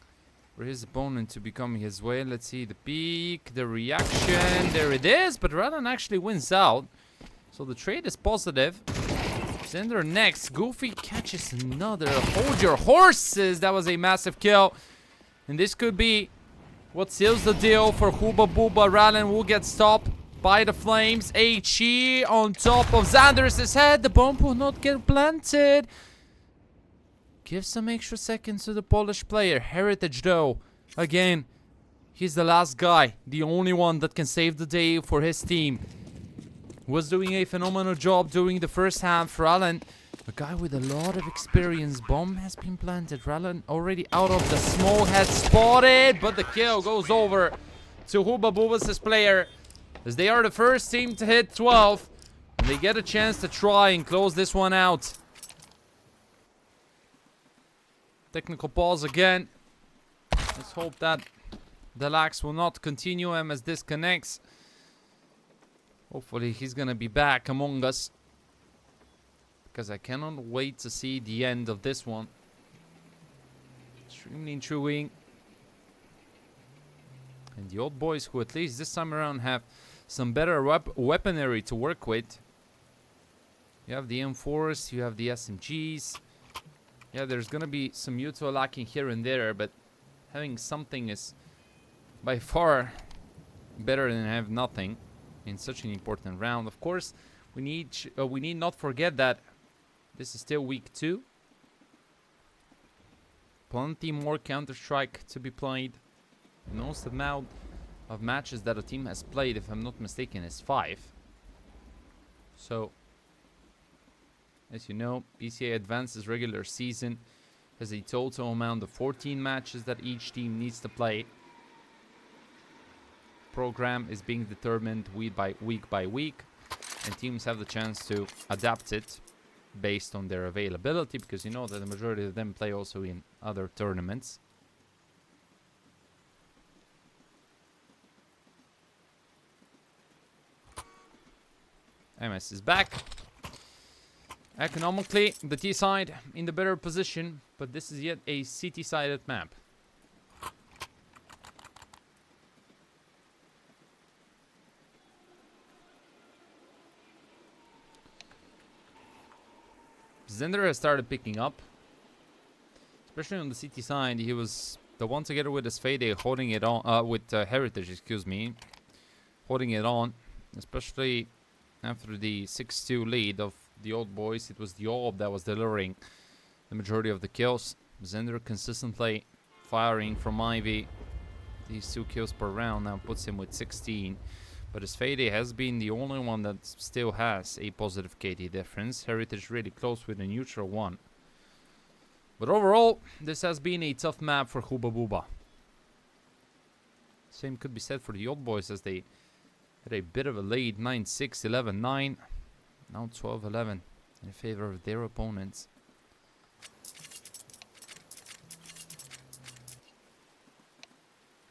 for his opponent to be coming his way. Let's see the peak, the reaction. There it is, but Rallen actually wins out. So the trade is positive. Zender next. Goofy catches another. Hold your horses. That was a massive kill. And this could be what seals the deal for HubaBuba. Rallen will get stopped by the flames. HE on top of Xander's head. The bomb will not get planted. Give some extra seconds to the Polish player. Heritage though, again, he's the last guy. The only one that can save the day for his team. Was doing a phenomenal job during the first half. Rallen, a guy with a lot of experience. Bomb has been planted. Rallen already out of the smoke, has spotted, but the kill goes over to HubaBuba's player, as they are the first team to hit 12. And they get a chance to try and close this one out. Technical pause again. Let's hope that the lags will not continue. MS disconnects. Hopefully he's gonna be back among us, because I cannot wait to see the end of this one. Extremely intriguing. And the old boys, who at least this time around have some better weaponry to work with. You have the M4s, you have the SMGs. Yeah, there's gonna be some util lacking here and there, but having something is by far better than have nothing in such an important round. Of course, we need not forget that this is still week 2. Plenty more Counter-Strike to be played. The most amount of matches that a team has played, if I'm not mistaken, is 5. So, as you know, ESEA Advance's regular season has a total amount of 14 matches that each team needs to play. Program is being determined week by week, and teams have the chance to adapt it based on their availability, because you know that the majority of them play also in other tournaments. MS is back. Economically, the T side in the better position, but this is yet a CT-sided map. Zender has started picking up, especially on the CT side. He was the one together with his Fade holding it on, with Heritage, excuse me, holding it on, especially After the 6-2 lead of the Old Boys, it was the Orb that was delivering the majority of the kills. Zender consistently firing from Ivy. These 2 kills per round now puts him with 16. But as Fade has been the only one that still has a positive KD difference. Heritage really close with a neutral one. But overall, this has been a tough map for HubaBuba. Same could be said for the Old Boys as they had a bit of a lead. 9-6, 11-9. Now 12-11 in favor of their opponents.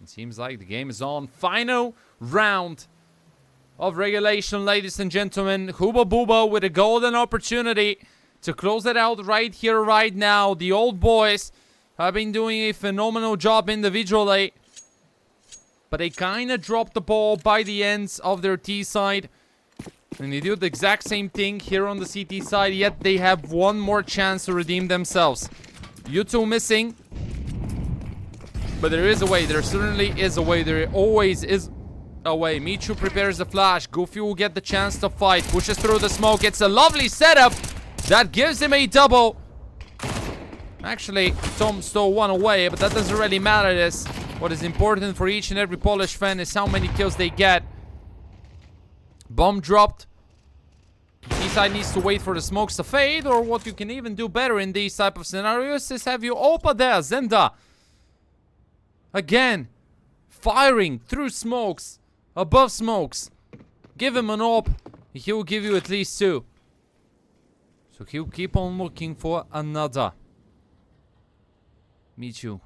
It seems like the game is on. Final round of regulation, ladies and gentlemen. HubaBuba with a golden opportunity to close it out right here, right now. The Old Boys have been doing a phenomenal job individually, but they kind of dropped the ball by the ends of their T side. And they do the exact same thing here on the CT side, yet they have one more chance to redeem themselves. U2 missing. But there is a way. There certainly is a way. There always is a way. Michu prepares the flash. Goofy will get the chance to fight. Pushes through the smoke. It's a lovely setup. That gives him a double. Actually, Tom stole one away, but that doesn't really matter. This. What is important for each and every Polish fan is how many kills they get. Bomb dropped. T-side needs to wait for the smokes to fade, or what you can even do better in these type of scenarios is have you Opa there, Zenda. Again, firing through smokes, above smokes. Give him an AWP, he'll give you at least 2. So he'll keep on looking for another. Michu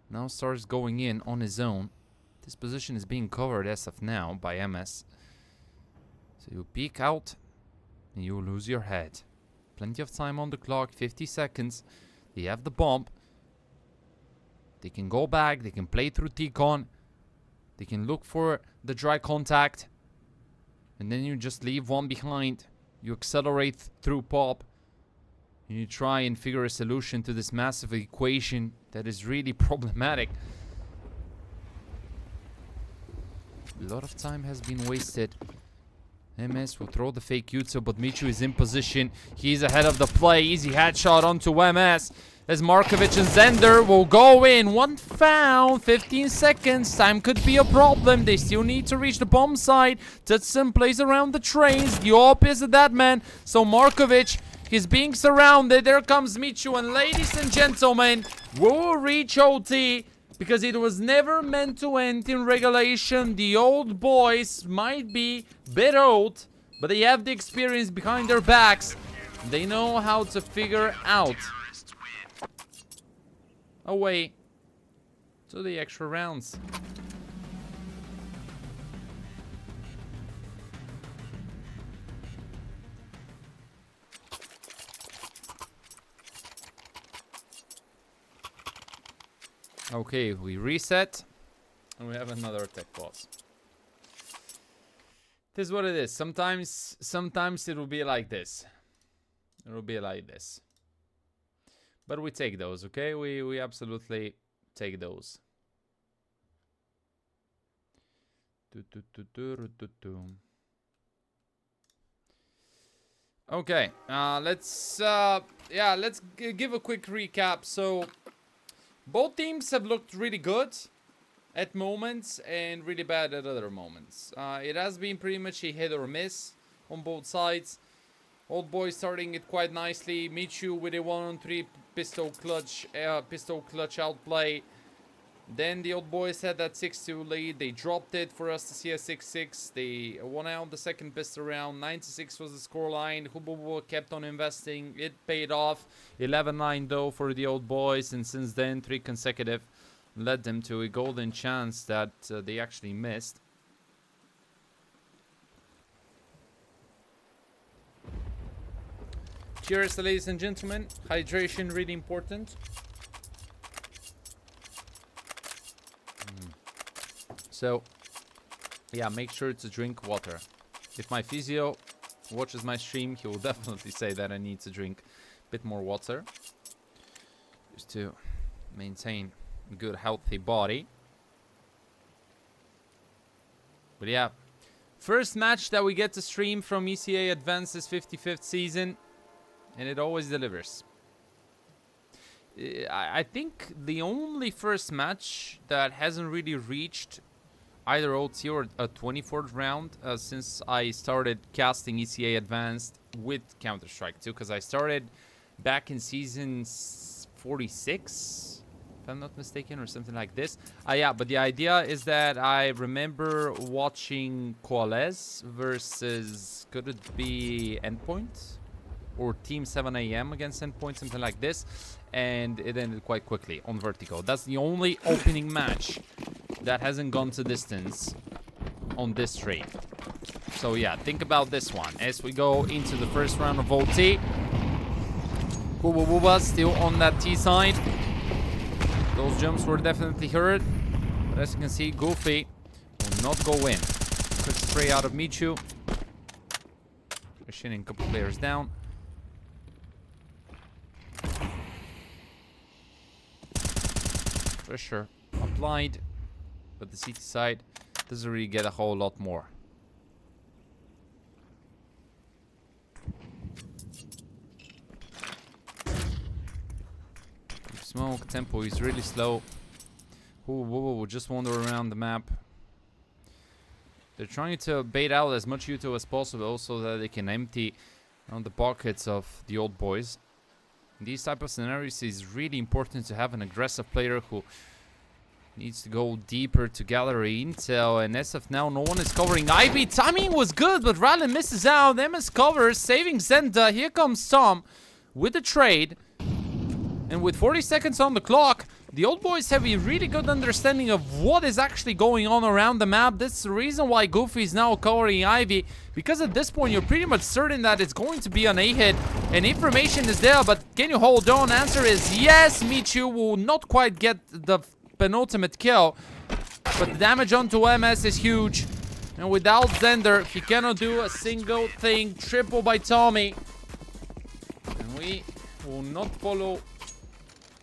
now starts going in on his own. This position is being covered as of now by MS. So you peek out and you lose your head. Plenty of time on the clock, 50 seconds. They have the bomb. They can go back, they can play through T-Con. They can look for the dry contact. And then you just leave one behind. You accelerate through pop. And you try and figure a solution to this massive equation that is really problematic. A lot of time has been wasted. MS will throw the fake Utsu, but Michu is in position. He's ahead of the play. Easy headshot onto MS. As Markovic and Zender will go in. One foul, 15 seconds. Time could be a problem. They still need to reach the bomb site. Tutson plays around the trains. The AWP is a dead man. So Markovic is being surrounded. There comes Michu. And ladies and gentlemen, we'll reach OT. Because it was never meant to end in regulation. The Old Boys might be a bit old, but they have the experience behind their backs. They know how to figure out a way to the extra rounds. Okay, we reset, and we have another tech pause. This is what it is. Sometimes it will be like this. It will be like this. But we take those, okay? We absolutely take those. Okay, let's give a quick recap. So both teams have looked really good at moments and really bad at other moments. It has been pretty much a hit or miss on both sides. Old Boys starting it quite nicely. Michu with a 1-on-3 pistol clutch outplay. Then the Old Boys had that 6-2 lead. They dropped it for us to see a 6-6. They won out the second pistol round. 9-6 was the scoreline. HubaBuba kept on investing. It paid off. 11-9 though for the Old Boys. And since then, 3 consecutive led them to a golden chance that they actually missed. Cheers, ladies and gentlemen. Hydration really important. So, yeah, make sure to drink water. If my physio watches my stream, he will definitely say that I need to drink a bit more water. Just to maintain a good, healthy body. But yeah, First match that we get to stream from ESEA Advance's 55th season, and it always delivers. I think the only first match that hasn't really reached either OT or a 24th round since I started casting ESEA Advanced with Counter-Strike 2, because I started back in season 46, if I'm not mistaken, or something like this. Yeah, but the idea is that I remember watching Coalesce versus, could it be Endpoint? Or Team 7 AM against Endpoint, something like this. And it ended quite quickly on Vertigo. That's the only opening match that hasn't gone to distance on this stream. So yeah, think about this one as we go into the first round of OT. HubaBuba still on that T side. Those jumps were definitely hurt. But as you can see, Goofy will not go in. Quick spray out of Michu. Pushing a couple players down. Pressure applied, but the CT side doesn't really get a whole lot more. Smoke tempo is really slow. HubaBuba will just wander around the map. They're trying to bait out as much util as possible so that they can empty on the pockets of the old boys. In these type of scenarios, it's really important to have an aggressive player who needs to go deeper to gather intel. And as of now, no one is covering Ivy. Timing was good, but Rallen misses out. MS covers, saving Zenda. Here comes Tom with the trade. And with 40 seconds on the clock, the old boys have a really good understanding of what is actually going on around the map. That's the reason why Goofy is now covering Ivy, because at this point you're pretty much certain that it's going to be an A hit, and information is there, but can you hold on? Answer is yes. Michu will not quite get the penultimate kill, but the damage onto MS is huge, and without Zender he cannot do a single thing. Triple by Tommy, and we will not follow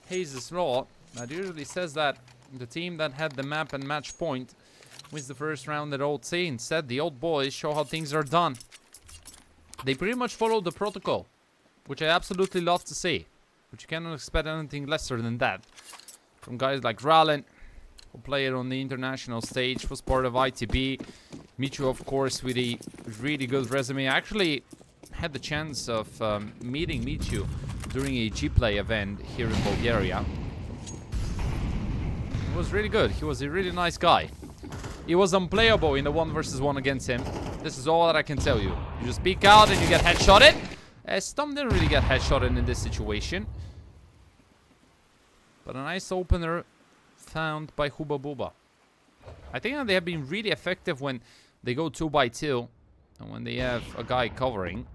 Hayes' law that usually says that the team that had the map and match point wins the first round at OT. Instead, the old boys show how things are done. They pretty much follow the protocol, which I absolutely love to see. But you cannot expect anything lesser than that from guys like Rallen, who played on the international stage, was part of ITB. Michu, of course, with a really good resume. I actually had the chance of meeting Michu during a G-Play event here in Bulgaria. It was really good. He was a really nice guy. He was unplayable in the 1 versus 1 against him. This is all that I can tell you. You just peek out and you get headshotted. Tom didn't really get headshotted in this situation. But a nice opener found by HubaBuba. I think that they have been really effective when they go 2x2. And when they have a guy covering.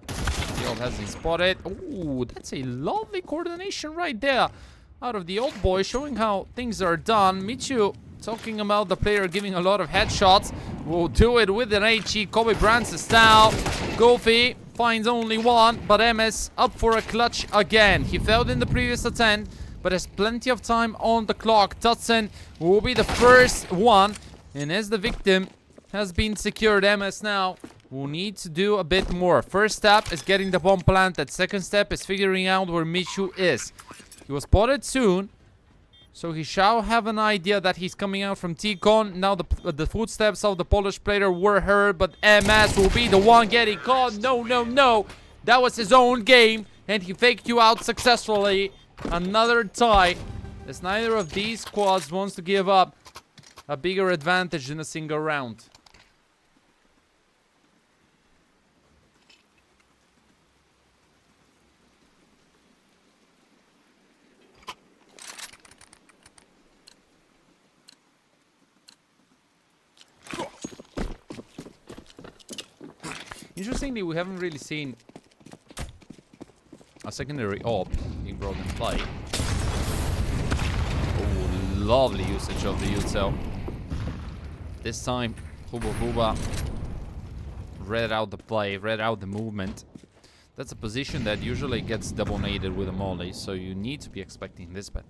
The old hasn't spotted. Ooh, that's a lovely coordination right there. Out of the old boy, showing how things are done. Michu talking about the player giving a lot of headshots. Will do it with an HE. Kobe Bryant style. Goofy finds only one, but MS up for a clutch again. He failed in the previous attempt, but has plenty of time on the clock. Tutson will be the first one, and as the victim has been secured, MS now will need to do a bit more. First step is getting the bomb planted. Second step is figuring out where Michu is. He was spotted soon, so he shall have an idea that he's coming out from T-Con. Now the footsteps of the Polish player were heard, but MS will be the one getting caught. No, no, no. That was his own game, and he faked you out successfully. Another tie, as neither of these squads wants to give up a bigger advantage in a single round. Interestingly, we haven't really seen a secondary AWP being brought in play. Oh, lovely usage of the util. This time, HubaBuba read out the play, read out the movement. That's a position that usually gets double naded with a molly, so you need to be expecting this, but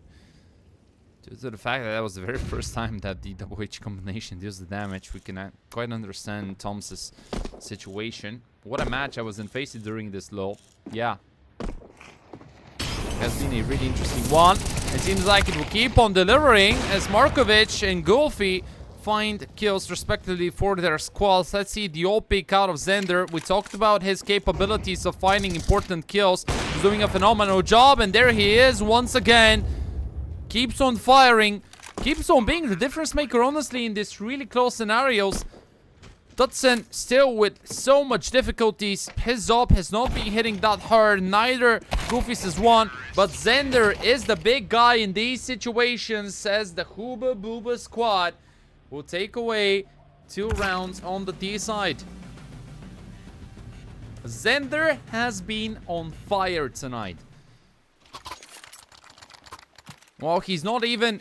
Due to the fact that was the very first time that the double H combination deals the damage, we can quite understand Tom's situation. What a match I was in facing during this lull. Yeah. Has been a really interesting one. It seems like it will keep on delivering as Markovic and Gulfi find kills respectively for their squads. Let's see the ult pick out of Zender. We talked about his capabilities of finding important kills. He's doing a phenomenal job, and there he is once again. Keeps on firing. Keeps on being the difference maker, honestly, in these really close scenarios. Dolan still with so much difficulties. His op has not been hitting that hard. Neither Goofy's is one. But Zender is the big guy in these situations, as the HubaBuba squad will take away 2 rounds on the D side. Zender has been on fire tonight. Well, he's not even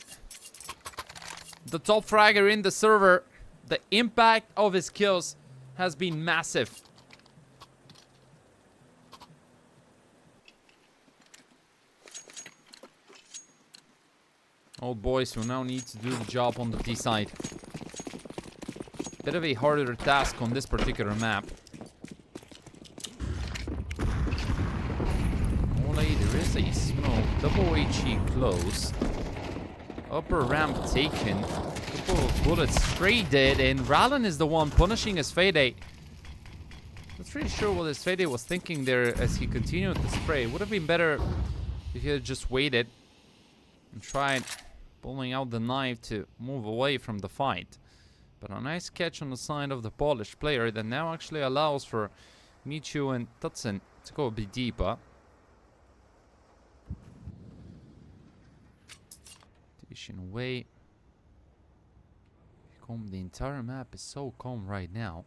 the top fragger in the server. The impact of his kills has been massive. Old boys will now need to do the job on the D side. Bit of a harder task on this particular map. Only there is a smoke. Double HE close. Upper ramp taken. Couple of bullets straight dead, and Rallen is the one punishing his Fade. Not really sure what his Fade was thinking there as he continued to spray. Would have been better if he had just waited and tried pulling out the knife to move away from the fight. But a nice catch on the side of the Polish player that now actually allows for Michu and Dolan to go a bit deeper. Division away. The entire map is so calm right now.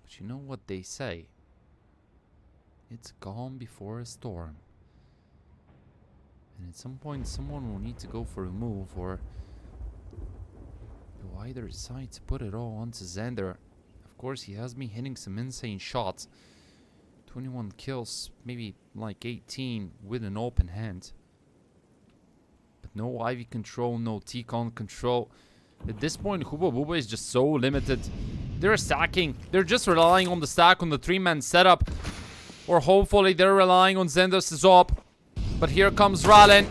But you know what they say? It's calm before a storm. And at some point someone will need to go for a move, or they'll either decide to put it all onto Zender. Of course, he has been hitting some insane shots. 21 kills, maybe like 18 with an open hand. But no Ivy control, no T-con control. At this point, HubaBuba is just so limited. They're stacking. They're just relying on the stack on the 3-man setup. Or hopefully they're relying on Zender's op. But here comes Rallen.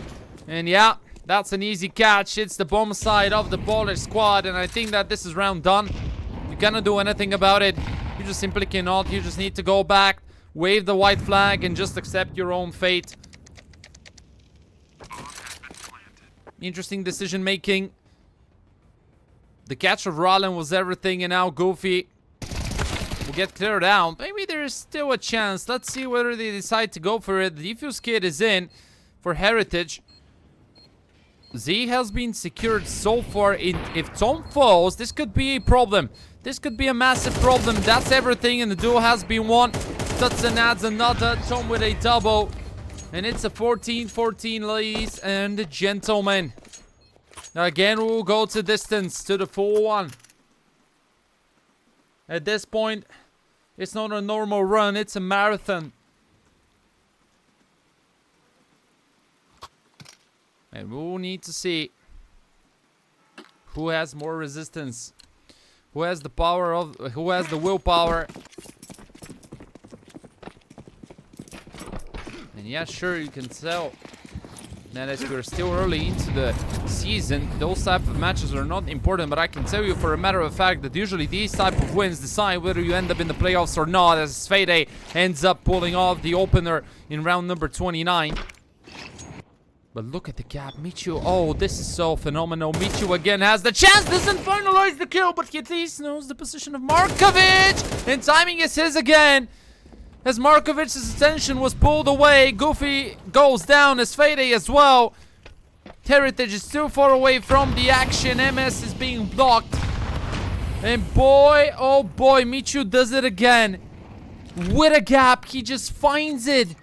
And yeah, that's an easy catch. It's the bomb side of the Polish squad. And I think that this is round done. You cannot do anything about it. You just simply cannot. You just need to go back, wave the white flag, and just accept your own fate. Interesting decision making. The catch of Rallen was everything, and now Goofy will get cleared out. Maybe there is still a chance. Let's see whether they decide to go for it. The defuse kit is in for Heritage. Z has been secured so far. If Tom falls, this could be a problem. This could be a massive problem. That's everything, and the duel has been won. Dolan adds another. Tom with a double. And it's a 14-14, ladies and gentlemen. Now again, we'll go to distance, to the full one. At this point, it's not a normal run, it's a marathon. And we'll need to see who has more resistance. Who has the power of... who has the willpower. And yeah, sure, you can tell that as we're still early into the season, those type of matches are not important, but I can tell you for a matter of fact that usually these type of wins decide whether you end up in the playoffs or not, as Fade ends up pulling off the opener in round number 29. But look at the gap. Michu, oh, this is so phenomenal. Michu again has the chance, doesn't finalize the kill, but he at least knows the position of Markovic, and timing is his again. As Markovic's attention was pulled away, Goofy goes down as Fade as well. Heritage is too far away from the action. MS is being blocked. And boy, oh boy, Michu does it again. With a gap, he just finds it.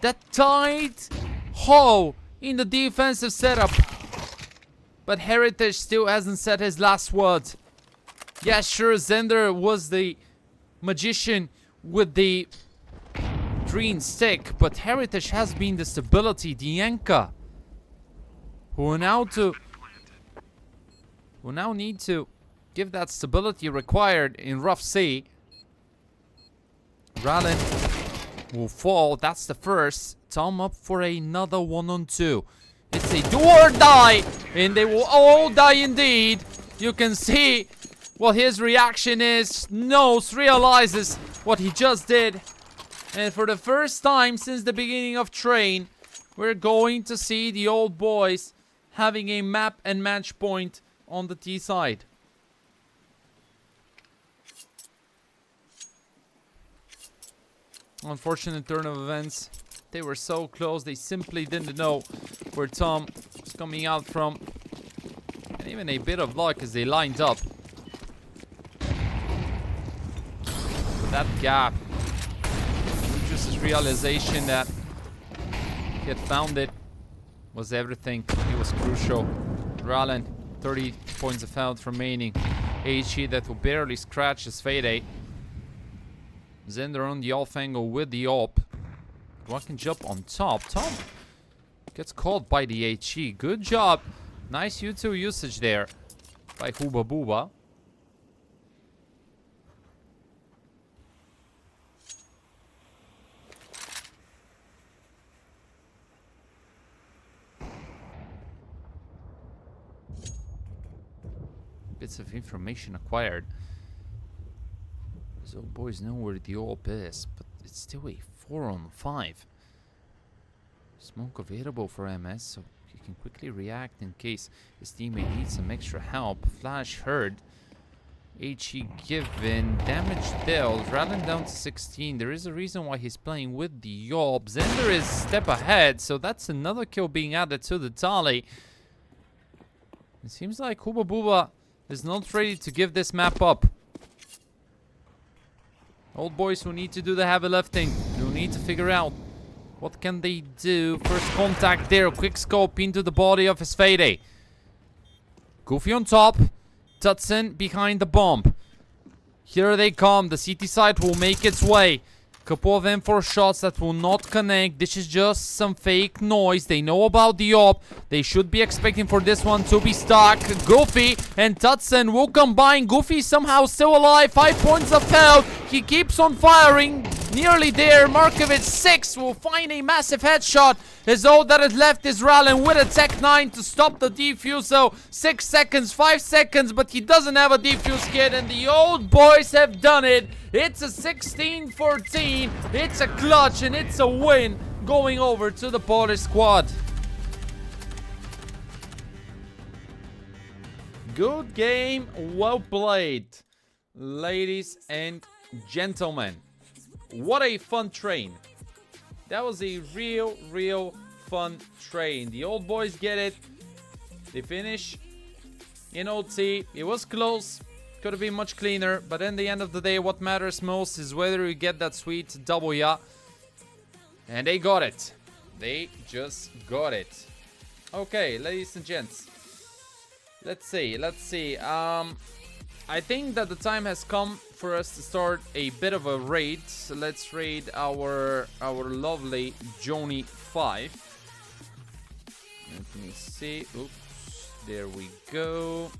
That tight hole in the defensive setup. But Heritage still hasn't said his last word. Yeah, sure, Zender was the magician with the green stick, but Heritage has been the stability, the anchor. who now need to give that stability required in rough sea. Rallen will fall. That's the first. Tom up for another 1-on-2. It's a do or die, and they will all die indeed. You can see what his reaction is. Knows, realizes what he just did. And for the first time since the beginning of Train, we're going to see the old boys having a map and match point on the T side. Unfortunate turn of events. They were so close, they simply didn't know where Tom was coming out from. And even a bit of luck as they lined up. But that gap, just his realization that he had found it, was everything. It was crucial. Rallen, 30 points of health remaining. HE that will barely scratch his fade. Zender on the off angle with the op. One can jump on top. Tom gets caught by the HE. Good job. Nice U2 usage there by HubaBuba. Bits of information acquired. So boys know where the op is, but it's still a 4-on-5. Smoke available for MS, so he can quickly react in case his teammate needs some extra help. Flash heard. HE given. Damage dealt. Rallen down to 16. There is a reason why he's playing with the op. Zender is step ahead, so that's another kill being added to the tally. It seems like HubaBuba is not ready to give this map up. Old boys who need to do the heavy lifting, who need to figure out what can they do. First contact there, quick scope into the body of his fade. Goofy on top, Tutson behind the bomb. Here they come, the CT side will make its way. Couple of M4 shots that will not connect. This is just some fake noise. They know about the op. They should be expecting for this one to be stuck. Goofy and Tutson will combine. Goofy somehow still alive. 5 points of health. He keeps on firing. Nearly there. Markovic 6 will find a massive headshot. As all that is left is Rallen with a Tech 9 to stop the defuse. So 6 seconds, 5 seconds, but he doesn't have a defuse kit, and the old boys have done it. It's a 16-14. It's a clutch and it's a win going over to the Polish squad. Good game, well played, ladies and gentlemen. What a fun train. That was a real fun train. The old boys get it. They finish in OT. It was close. Could have been much cleaner. But in the end of the day, what matters most is whether you get that sweet W. And they got it. They just got it. Okay, ladies and gents. Let's see. I think that the time has come for us to start a bit of a raid. So let's raid our lovely Joni 5. Let me see. Oops. There we go.